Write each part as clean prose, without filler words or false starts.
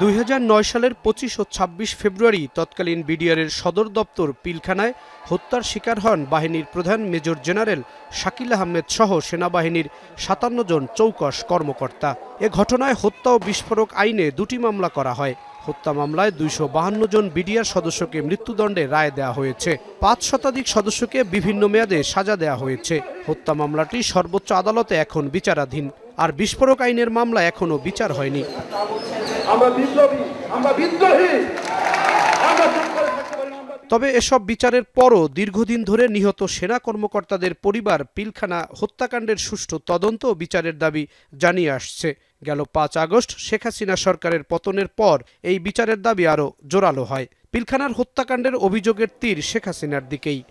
2009 সালের 25 ও 26 ফেব্রুয়ারি তৎকালীন বিডিআরের সদর দপ্তর পিলখানায় হত্যার শিকার হন বাহিনীর প্রধান মেজর জেনারেল শাকিল আহমেদ সহ সেনাবাহিনীর 57 জন চৌকস কর্মকর্তা। এ ঘটনায় হত্যা ও বিস্ফোরক আইনে 2টি মামলা করা হয়। হত্যা মামলায় 252 জন বিডিআর সদস্যকে মৃত্যুদণ্ডে রায় দেওয়া হয়েছে। 5 শতাধিক সদস্যকে বিভিন্ন মেয়াদে সাজা দেওয়া হয়েছে। হত্যা মামলাটি সর্বোচ্চ আদালতে এখন বিচারাধীন। আর বিস্ফোরক আইনের মামলা এখনো বিচার হয়নি। তবে এসব বিচারের পরও দীর্ঘদিন ধরে নিহত সেনা কর্মকর্তাদের পরিবার পিলখানা হত্যাকাণ্ডের সুষ্ঠু তদন্ত ও বিচারের দাবি জানিয়ে আসছে। গেল 5 আগস্ট শেখ হাসিনা সরকারের পতনের পর এই বিচারের দাবি আরও জোরালো হয়। পিলখানার হত্যাকাণ্ডের অভিযোগের তীর শেখ হাসিনার দিকেই।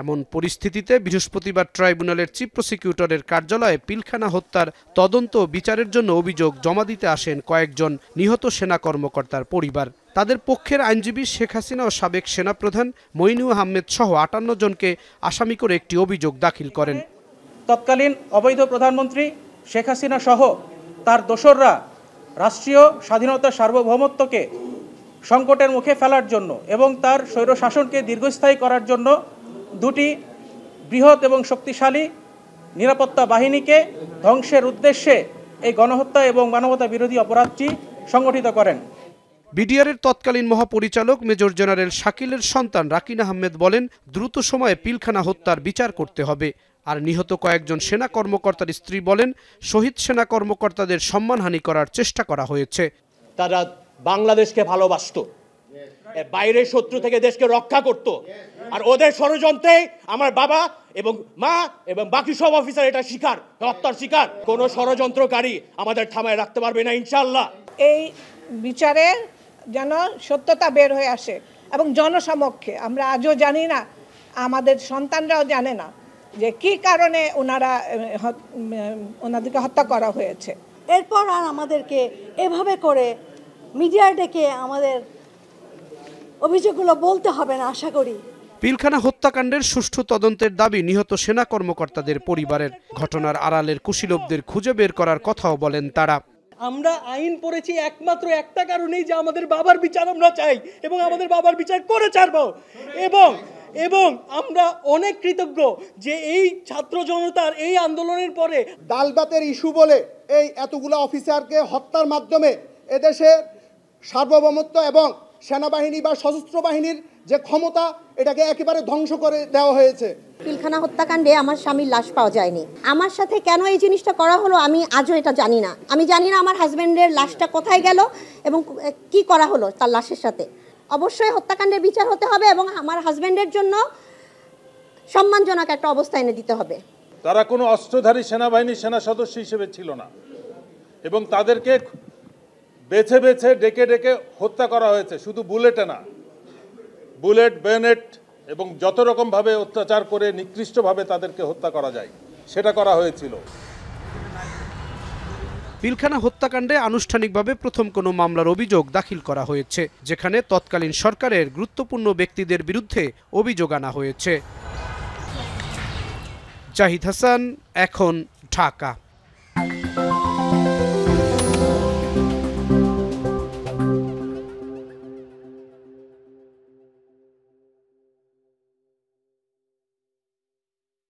এমন পরিস্থিতিতে বৃহস্পতিবার ট্রাইব্যুনালের চিফ প্রসিকিউটরের কার্যালয়ে পিলখানা হত্যার তদন্ত ও বিচারের জন্য অভিযোগ জমা দিতে আসেন কয়েকজন নিহত সেনা কর্মকর্তার পরিবার। তাদের পক্ষের আইনজীবী শেখ হাসিনা ও সাবেক সেনাপ্রধান মইনুল আহমেদ সহ 58 জনকে আসামি করে একটি অভিযোগ দাখিল করেন। তৎকালীন অবৈধ প্রধানমন্ত্রী শেখ হাসিনা সহ তার দোসররা রাষ্ট্রীয় স্বাধীনতা সার্বভৌমত্বকে সংকটের মুখে ফেলার জন্য এবং তার স্বৈরশাসনকে দীর্ঘস্থায়ী করার জন্য 2টি বৃহৎ এবং শক্তিশালী নিরাপত্তা বাহিনীকে ধ্বংসের উদ্দেশ্যে এই গণহত্যা এবং মানবতা বিরোধী অপরাধটি সংগঠিত করেন। বিডিআরের তৎকালীন মহাপরিচালক মেজর জেনারেল শাকিলের সন্তান রাকিন আহমেদ বলেন, দ্রুত সময়ে পিলখানা হত্যার বিচার করতে হবে। আর নিহত কয়েকজন সেনা কর্মকর্তার স্ত্রী বলেন, শহীদ সেনা কর্মকর্তাদের সম্মানহানি করার চেষ্টা করা হয়েছে। তারা বাংলাদেশকে ভালোবাসতো, বাইরের শত্রু থেকে দেশকে রক্ষা করত, আর ওদের ষড়যন্ত্রে আমার বাবা এবং মা এবং বাকি সব অফিসার এটা শিকার, হত্যার শিকার। কোনো ষড়যন্ত্রকারী আমাদের থামায় রাখতে পারবে না ইনশাআল্লাহ। এই বিচারের যেন সত্যতা বের হয়ে আসে এবং জনসমক্ষে। আমরা আজও জানি না, আমাদের সন্তানরাও জানে না যে কি কারণে ওনাদেরকে হত্যা করা হয়েছে। এরপর আর আমাদেরকে এভাবে করে মিডিয়া ডেকে আমাদের অভিযোগগুলো বলতে হবে না আশা করি। পিলখানা হত্যাকাণ্ডের সুষ্ঠু তদন্তের দাবি নিহত সেনা কর্মকর্তাদের পরিবারের। ঘটনার আড়ালের কুশীলবদের খুঁজে বের করার কথাও বলেন তারা। আমরা আইন পড়েছি একমাত্র একটা কারণেই, যে আমাদের বাবার বিচার আমরা চাই এবং আমাদের বাবার বিচার করে ছাড়বো। এবং আমরা অনেক কৃতজ্ঞ যে এই ছাত্র জনতার এই আন্দোলনের পরে ডালবাতের ইস্যু বলে এই এতগুলো অফিসারকে হত্যার মাধ্যমে এদেশে সার্বভৌমত্ব এবং সেনাবাহিনী বা সশস্ত্র বাহিনীর যে ক্ষমতা, এটাকে একেবারে ধ্বংস করে দেওয়া হয়েছে। পিলখানা হত্যাকাণ্ডে আমার স্বামীর লাশ পাওয়া যায়নি। আমার সাথে কেন এই জিনিসটা করা হলো আমি আজও এটা জানি না। আমি জানি না আমার হাজব্যান্ডের লাশটা কোথায় গেল এবং কি করা হলো তার লাশের সাথে। অবশ্যই হত্যাকাণ্ডের বিচার হতে হবে এবং আমার হাজব্যান্ডের জন্য সম্মানজনক একটা অবস্থা এনে দিতে হবে। তারা কোনো অস্ত্রধারী সেনাবাহিনীর সেনা সদস্য হিসেবে ছিল না এবং তাদেরকে বেছে বেছে ডেকে ডেকে হত্যা করা হয়েছে। শুধু বুলেটে না, বুলেট, বেনেট এবং যত রকমভাবে অত্যাচার করে নিকৃষ্টভাবে তাদেরকে হত্যা করা যায় সেটা করা হয়েছিল। পিলখানা হত্যাকাণ্ডে আনুষ্ঠানিকভাবে প্রথম কোনো মামলার অভিযোগ দাখিল করা হয়েছে, যেখানে তৎকালীন সরকারের গুরুত্বপূর্ণ ব্যক্তিদের বিরুদ্ধে অভিযোগ আনা হয়েছে। জাহিদ হাসান, এখন, ঢাকা।